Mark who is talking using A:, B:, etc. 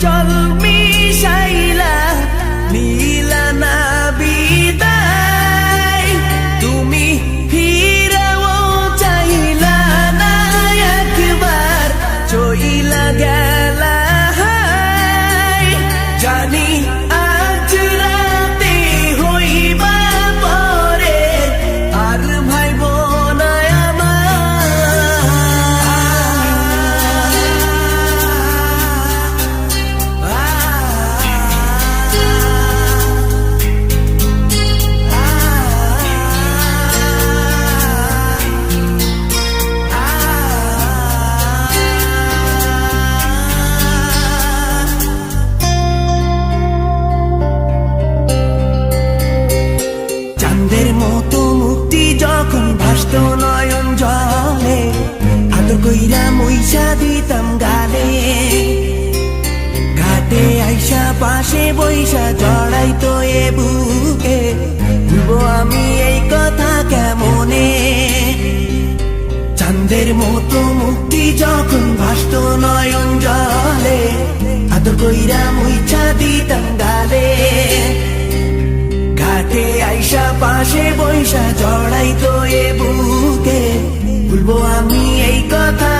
A: জল মিশাইলা নীলা না বিদায়, তুমি ফিরেও চাইলা না একবার, চইলা গেলা জানি আজ রাতে হইবা পরে আর ভাইব না চাঁদের মতো মুক্তি যখন ভাসত নয়ন জলে, আদর কইরা মইসা দিতাম গালে, ঘাটে আইসা পাশে বইসা জড়াইতো এ বুকে, ভুলবো আমি এই কথা কেমনে। চাঁদের মতো মুক্তি যখন ভাসত নয়ন জলে, আদর কইরা মইসা দিতাম গালে, ঘাটে আইসা পাশে বইসা জড়াইতো এ বুকে, ভুলবো আমি এই কথা